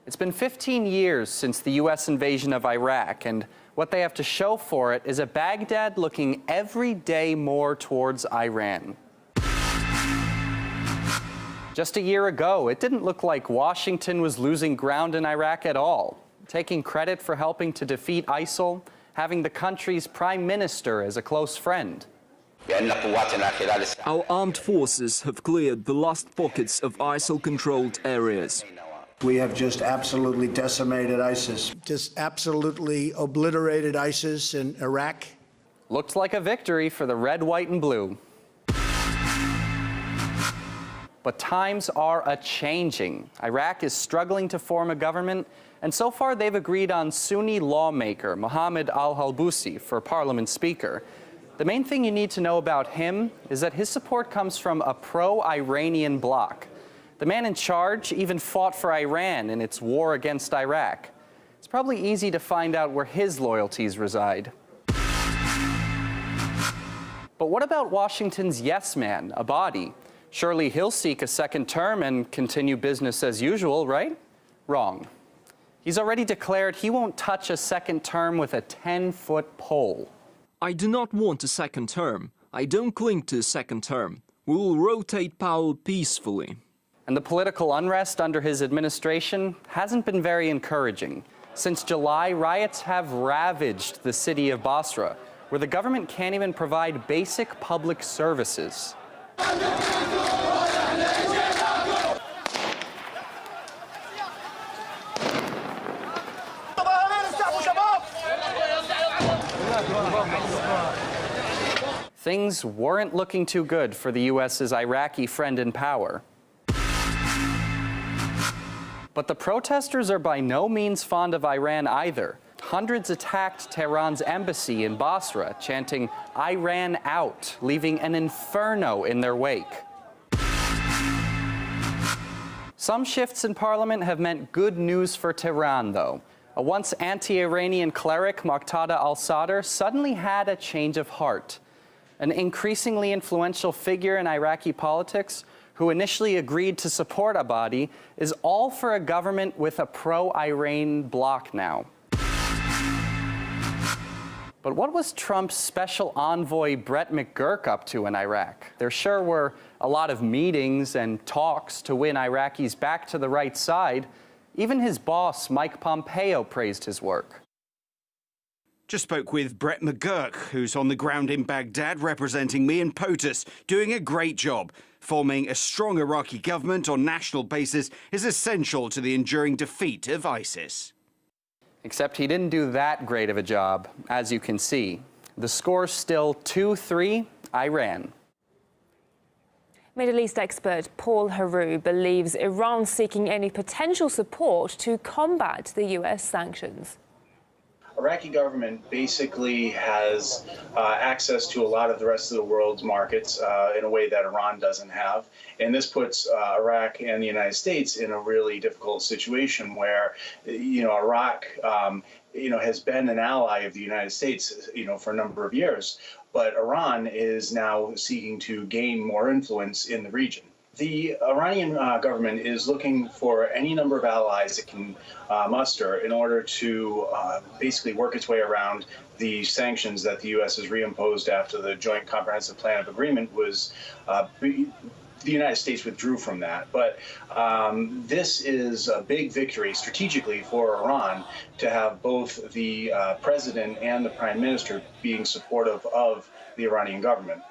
It's been 15 years since the U.S. invasion of Iraq, and what they have to show for it is a Baghdad looking every day more towards Iran. Just a year ago, it didn't look like Washington was losing ground in Iraq at all, taking credit for helping to defeat ISIL, having the country's prime minister as a close friend. Our armed forces have cleared the last pockets of ISIL-controlled areas. We have just absolutely decimated ISIS. Just absolutely obliterated ISIS in Iraq. Looked like a victory for the red, white, and blue. But times are a-changing. Iraq is struggling to form a government, and so far they've agreed on Sunni lawmaker Mohammed al-Halbusi for Parliament Speaker. The main thing you need to know about him is that his support comes from a pro-Iranian bloc. The man in charge even fought for Iran in its war against Iraq. It's probably easy to find out where his loyalties reside. But what about Washington's yes man, Abadi? Surely he'll seek a second term and continue business as usual, right? Wrong. He's already declared he won't touch a second term with a 10-foot pole. I do not want a second term. I don't cling to a second term. We will rotate power peacefully. And the political unrest under his administration hasn't been very encouraging. Since July, riots have ravaged the city of Basra, where the government can't even provide basic public services. Things weren't looking too good for the U.S.'s Iraqi friend in power. But the protesters are by no means fond of Iran either. Hundreds attacked Tehran's embassy in Basra, chanting, "Iran out," leaving an inferno in their wake. Some shifts in parliament have meant good news for Tehran, though. A once anti-Iranian cleric, Muqtada al-Sadr, suddenly had a change of heart. An increasingly influential figure in Iraqi politics, who initially agreed to support Abadi, is all for a government with a pro-Iran bloc now. But what was Trump's special envoy Brett McGurk up to in Iraq? There sure were a lot of meetings and talks to win Iraqis back to the right side. Even his boss, Mike Pompeo, praised his work. Just spoke with Brett McGurk, who's on the ground in Baghdad representing me and POTUS, doing a great job. Forming a strong Iraqi government on national basis is essential to the enduring defeat of ISIS. Except he didn't do that great of a job, as you can see. The score's still 2-3, Iran. Middle East expert Paul Haru believes Iran's seeking any potential support to combat the U.S. sanctions. Iraqi government basically has access to a lot of the rest of the world's markets in a way that Iran doesn't have. And this puts Iraq and the United States in a really difficult situation where, Iraq, has been an ally of the United States, for a number of years. But Iran is now seeking to gain more influence in the region. The Iranian government is looking for any number of allies it can muster in order to basically work its way around the sanctions that the U.S. has reimposed after the Joint Comprehensive Plan of Agreement was the United States withdrew from that. But this is a big victory strategically for Iran to have both the president and the prime minister being supportive of the Iranian government.